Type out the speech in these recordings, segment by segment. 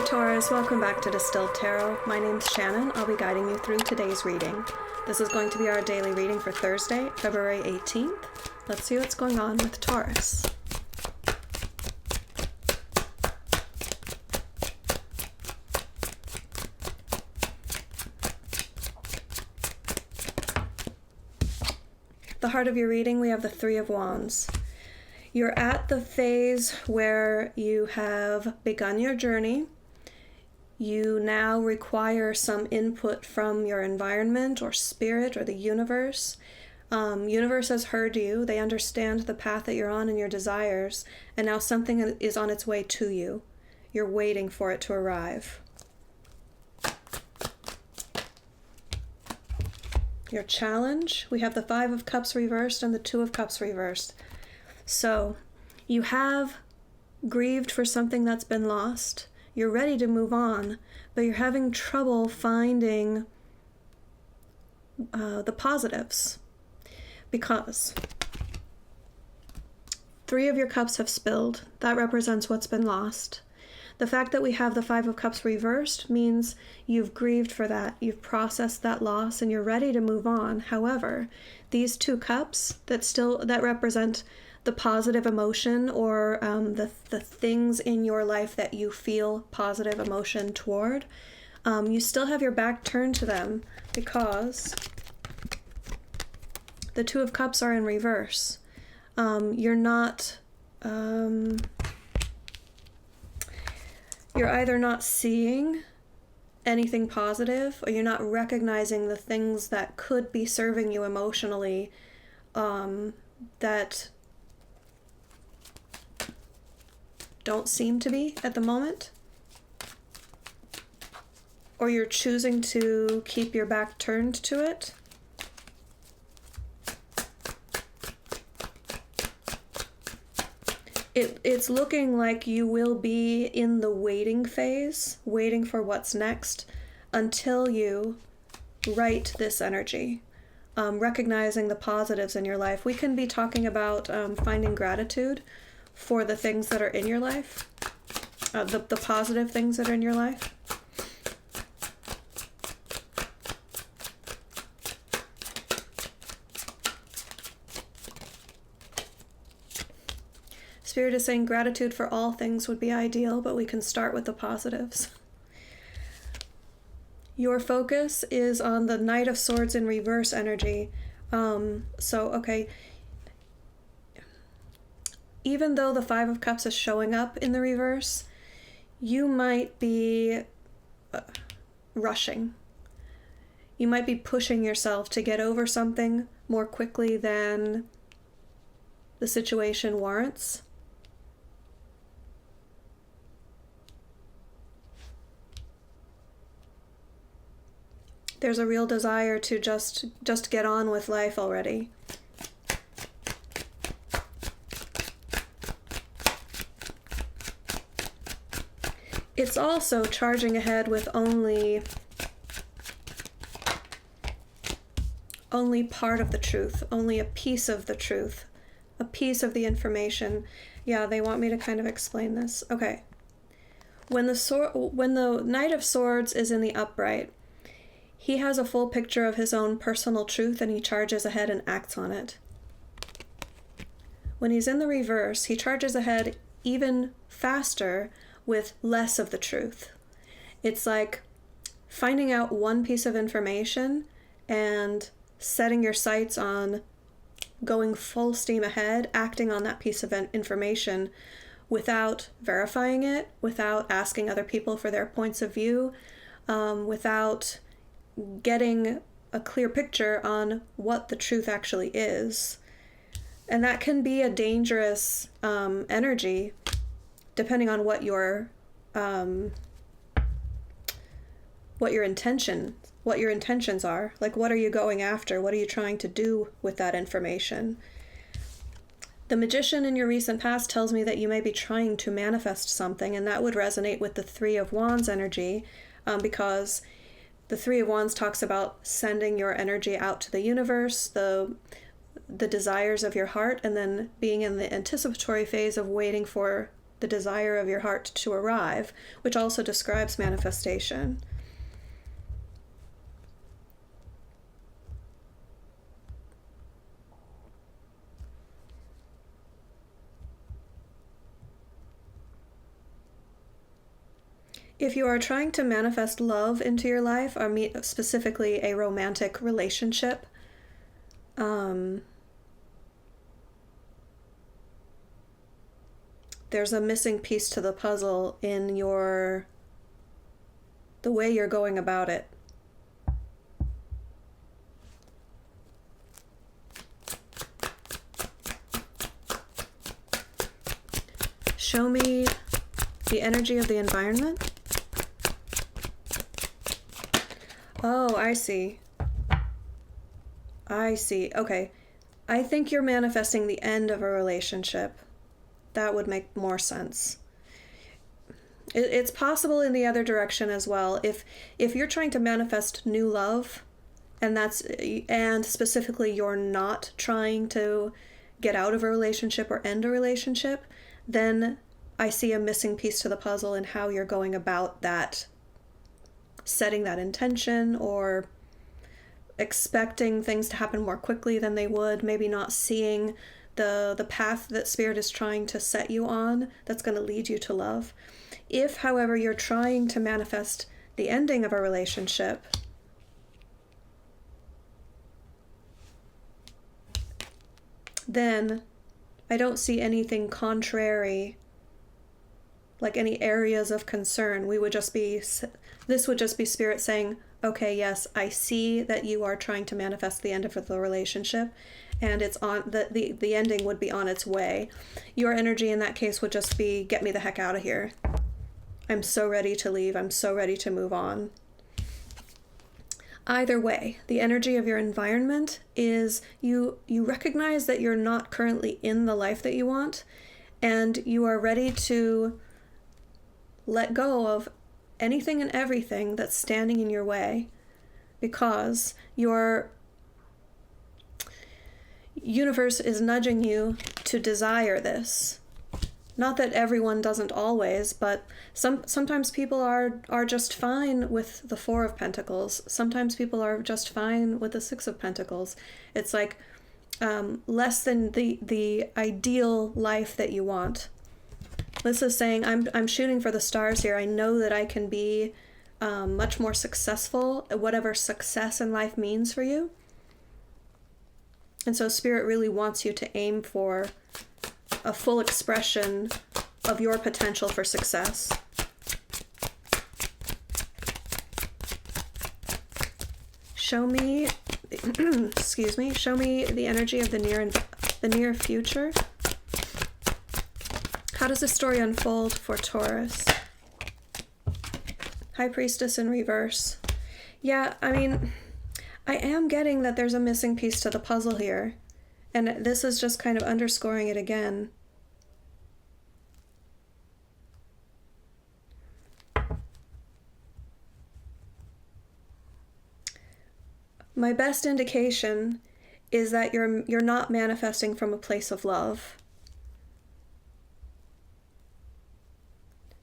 Taurus, welcome back to Distilled Tarot. My name's Shannon. I'll be guiding you through today's reading. This is going to be our daily reading for Thursday, February 18th. Let's see what's going on with Taurus. The heart of your reading, we have the Three of Wands. You're at the phase where you have begun your journey. You now require some input from your environment or spirit or the universe. Universe has heard you. They understand the path that you're on and your desires, and now something is on its way to you. You're waiting for it to arrive. Your challenge, we have the Five of Cups reversed and the Two of Cups reversed. So you have grieved for something that's been lost. You're ready to move on, but you're having trouble finding the positives because three of your cups have spilled. That represents what's been lost. The fact that we have the Five of Cups reversed means you've grieved for that, you've processed that loss, and you're ready to move on. However, these two cups that represent the positive emotion or the things in your life that you feel positive emotion toward, you still have your back turned to them because the Two of Cups are in reverse. You're not... You're either not seeing anything positive or you're not recognizing the things that could be serving you emotionally that don't seem to be at the moment. Or you're choosing to keep your back turned to it. It's looking like you will be in the waiting phase, waiting for what's next, until you right this energy, recognizing the positives in your life. We can be talking about finding gratitude for the things that are in your life, the positive things that are in your life. Spirit is saying gratitude for all things would be ideal, but we can start with the positives. Your focus is on the Knight of Swords in reverse energy. Okay. Even though the Five of Cups is showing up in the reverse, you might be rushing. You might be pushing yourself to get over something more quickly than the situation warrants. There's a real desire to just get on with life already. It's also charging ahead with only part of the truth, only a piece of the truth, a piece of the information. Yeah, they want me to kind of explain this. Okay. When the Knight of Swords is in the upright, he has a full picture of his own personal truth and he charges ahead and acts on it. When he's in the reverse, he charges ahead even faster with less of the truth. It's like finding out one piece of information and setting your sights on going full steam ahead, acting on that piece of information without verifying it, without asking other people for their points of view, without getting a clear picture on what the truth actually is. And that can be a dangerous energy depending on what your intentions are. Like, what are you going after? What are you trying to do with that information? The Magician in your recent past tells me that you may be trying to manifest something, and that would resonate with the Three of Wands energy, because the Three of Wands talks about sending your energy out to the universe, the desires of your heart, and then being in the anticipatory phase of waiting for the desire of your heart to arrive, which also describes manifestation. If you are trying to manifest love into your life, or specifically a romantic relationship, there's a missing piece to the puzzle in the way you're going about it. Show me the energy of the environment. Oh, I see. Okay. I think you're manifesting the end of a relationship. That would make more sense. It's possible in the other direction as well. If you're trying to manifest new love, and specifically you're not trying to get out of a relationship or end a relationship, then I see a missing piece to the puzzle in how you're going about that, setting that intention, or expecting things to happen more quickly than they would, maybe not seeing the path that Spirit is trying to set you on that's going to lead you to love. If, however, you're trying to manifest the ending of a relationship, then I don't see anything contrary, like any areas of concern. This would just be Spirit saying, okay, yes, I see that you are trying to manifest the end of the relationship, and it's on the ending would be on its way. Your energy in that case would just be, get me the heck out of here. I'm so ready to leave. I'm so ready to move on. Either way, the energy of your environment is you recognize that you're not currently in the life that you want, and you are ready to let go of anything and everything that's standing in your way, because your universe is nudging you to desire this. Not that everyone doesn't always, but sometimes people are just fine with the Four of Pentacles. Sometimes people are just fine with the Six of Pentacles. It's like less than the ideal life that you want. This is saying, I'm shooting for the stars here. I know that I can be much more successful at whatever success in life means for you. And so Spirit really wants you to aim for a full expression of your potential for success. Show me, show me the energy of the near future. How does the story unfold for Taurus? High Priestess in reverse. Yeah, I mean, I am getting that there's a missing piece to the puzzle here. And this is just kind of underscoring it again. My best indication is that you're not manifesting from a place of love.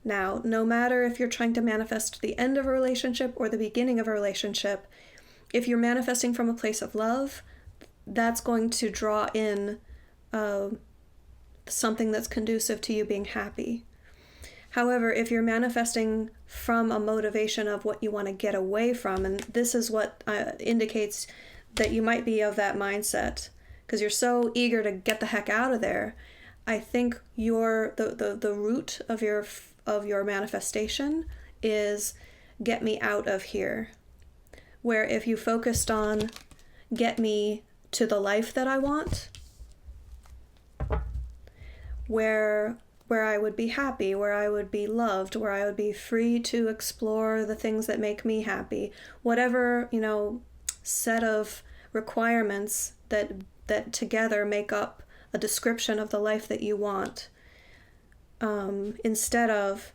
Now, no matter if you're trying to manifest the end of a relationship or the beginning of a relationship, if you're manifesting from a place of love, that's going to draw in something that's conducive to you being happy. However, if you're manifesting from a motivation of what you want to get away from, and this is what indicates that you might be of that mindset, because you're so eager to get the heck out of there, I think the root of your manifestation is get me out of here. Where if you focused on get me to the life that I want, where I would be happy, where I would be loved, where I would be free to explore the things that make me happy, whatever, set of requirements that together make up a description of the life that you want, instead of,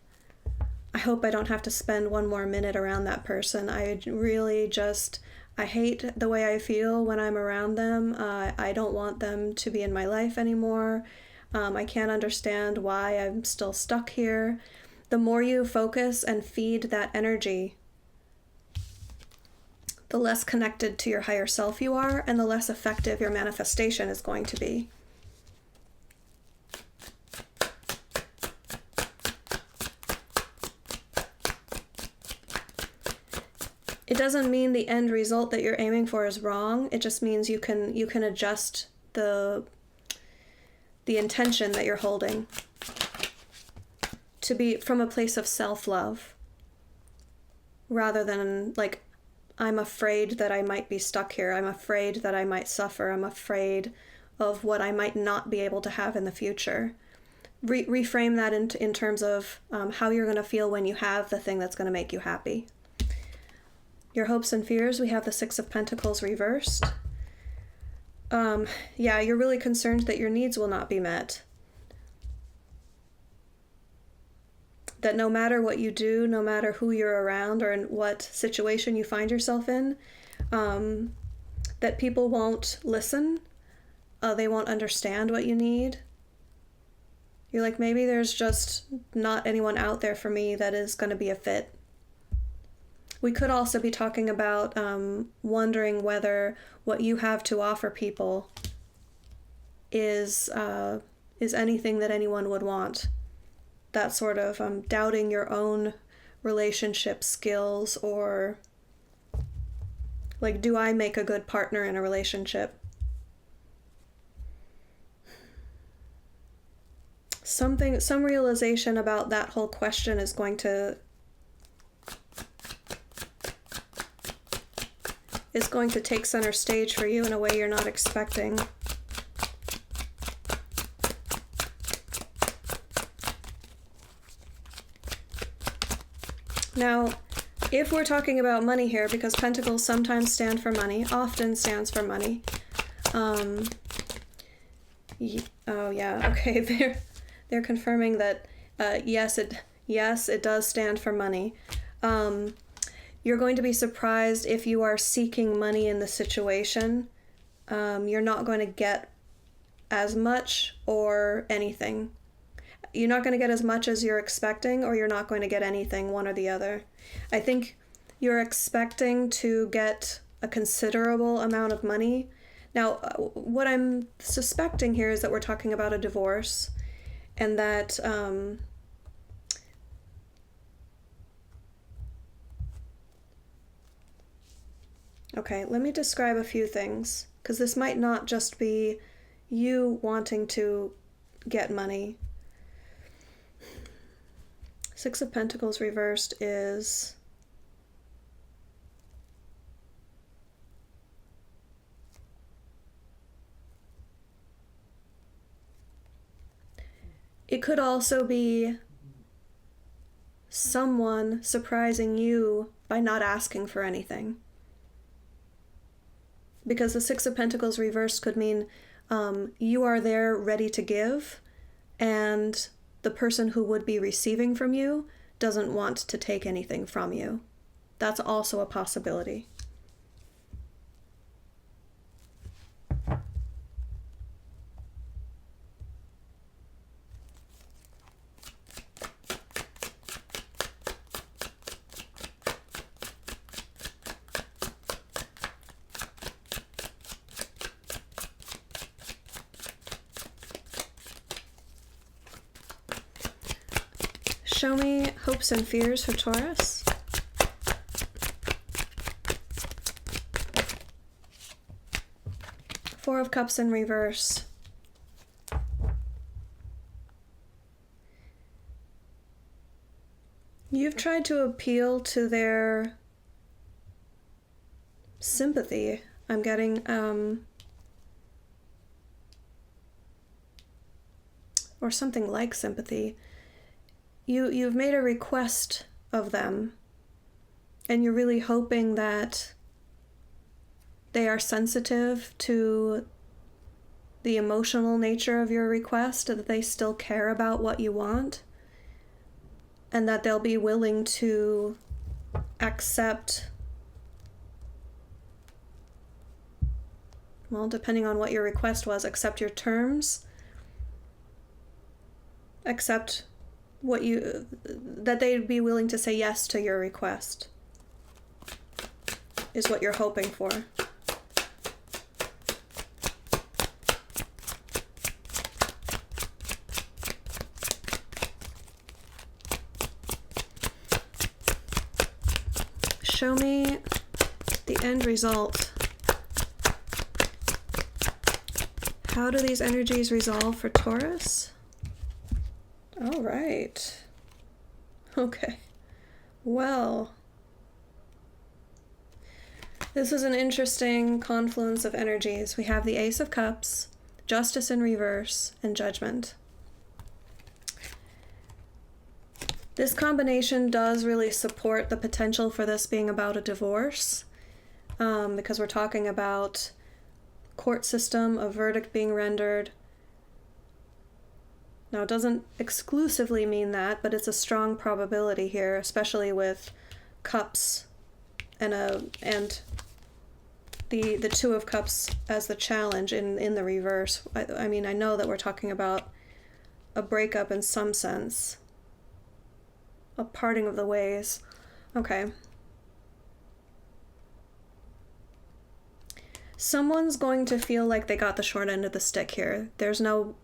I hope I don't have to spend one more minute around that person. I hate the way I feel when I'm around them. I don't want them to be in my life anymore. I can't understand why I'm still stuck here. The more you focus and feed that energy, the less connected to your higher self you are, and the less effective your manifestation is going to be. It doesn't mean the end result that you're aiming for is wrong. It just means you can adjust the intention that you're holding to be from a place of self-love, rather than like, I'm afraid that I might be stuck here. I'm afraid that I might suffer. I'm afraid of what I might not be able to have in the future. Reframe that in terms of how you're going to feel when you have the thing that's going to make you happy. Your hopes and fears, we have the Six of Pentacles reversed. Yeah, you're really concerned that your needs will not be met. That no matter what you do, no matter who you're around or in what situation you find yourself in, that people won't listen. They won't understand what you need. You're like, maybe there's just not anyone out there for me that is going to be a fit. We could also be talking about wondering whether what you have to offer people is anything that anyone would want. That sort of doubting your own relationship skills, or like, do I make a good partner in a relationship? Some realization about that whole question is going to take center stage for you in a way you're not expecting. Now, if we're talking about money here, because pentacles sometimes stand for money, often stands for money. Oh yeah, okay, they're confirming that yes, it does stand for money. You're going to be surprised if you are seeking money in the situation. You're not going to get as much or anything. You're not going to get as much as you're expecting, or you're not going to get anything, one or the other. I think you're expecting to get a considerable amount of money. Now, what I'm suspecting here is that we're talking about a divorce, and that okay, let me describe a few things, because this might not just be you wanting to get money. Six of Pentacles reversed is it could also be someone surprising you by not asking for anything. Because the Six of Pentacles reversed could mean you are there ready to give, and the person who would be receiving from you doesn't want to take anything from you. That's also a possibility. Show me hopes and fears for Taurus. Four of Cups in reverse. You've tried to appeal to their sympathy. I'm getting, or something like sympathy. You've made a request of them, and you're really hoping that they are sensitive to the emotional nature of your request, that they still care about what you want, and that they'll be willing to accept, well, depending on what your request was, accept your terms, accept that they'd be willing to say yes to your request, is what you're hoping for. Show me the end result. How do these energies resolve for Taurus? All right. Okay. Well, this is an interesting confluence of energies. We have the Ace of Cups, Justice in reverse, and Judgment. This combination does really support the potential for this being about a divorce, because we're talking about court system, a verdict being rendered. Now, it doesn't exclusively mean that, but it's a strong probability here, especially with cups and the Two of Cups as the challenge in the reverse. I mean, I know that we're talking about a breakup in some sense. A parting of the ways. Okay. Someone's going to feel like they got the short end of the stick here. There's no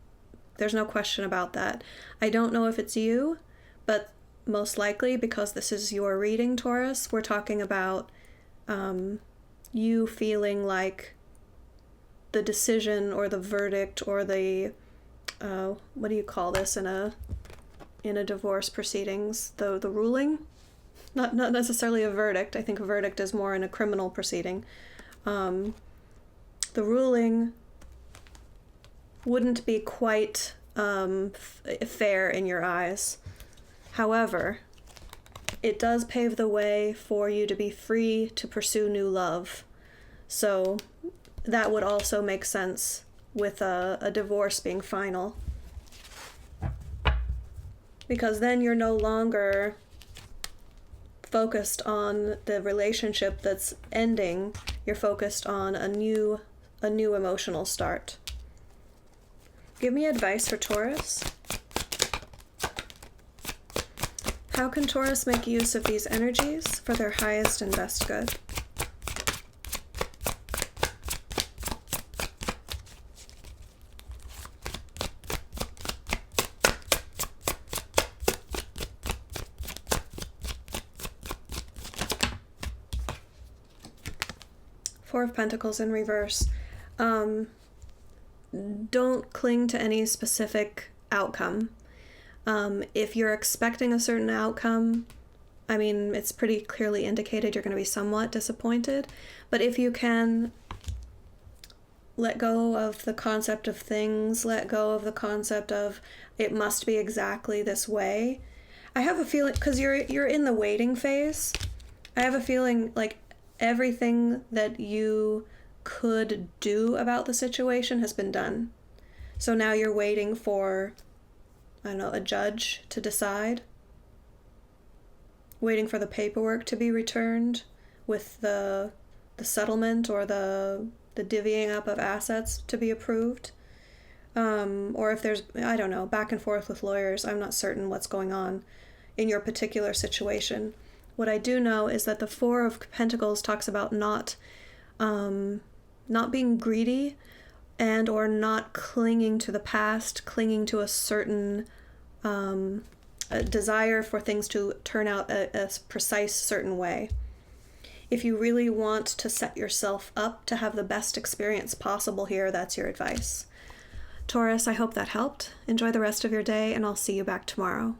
question about that. I don't know if it's you, but most likely, because this is your reading, Taurus, we're talking about you feeling like the decision or the verdict or the what do you call this in a divorce proceedings, the ruling, not necessarily a verdict. I think a verdict is more in a criminal proceeding. The ruling wouldn't be quite fair in your eyes. However, it does pave the way for you to be free to pursue new love. So that would also make sense with a divorce being final. Because then you're no longer focused on the relationship that's ending. You're focused on a new emotional start. Give me advice for Taurus. How can Taurus make use of these energies for their highest and best good? Four of Pentacles in reverse. Don't cling to any specific outcome. If you're expecting a certain outcome, I mean, it's pretty clearly indicated you're going to be somewhat disappointed. But if you can let go of the concept of things, let go of the concept of it must be exactly this way. I have a feeling, because you're in the waiting phase, I have a feeling like everything that you could do about the situation has been done. So now you're waiting for, I don't know, a judge to decide. Waiting for the paperwork to be returned with the settlement or the divvying up of assets to be approved. Or if there's, I don't know, back and forth with lawyers. I'm not certain what's going on in your particular situation. What I do know is that the Four of Pentacles talks about not being greedy and or not clinging to the past, clinging to a certain a desire for things to turn out a precise certain way. If you really want to set yourself up to have the best experience possible here, that's your advice. Taurus, I hope that helped. Enjoy the rest of your day, and I'll see you back tomorrow.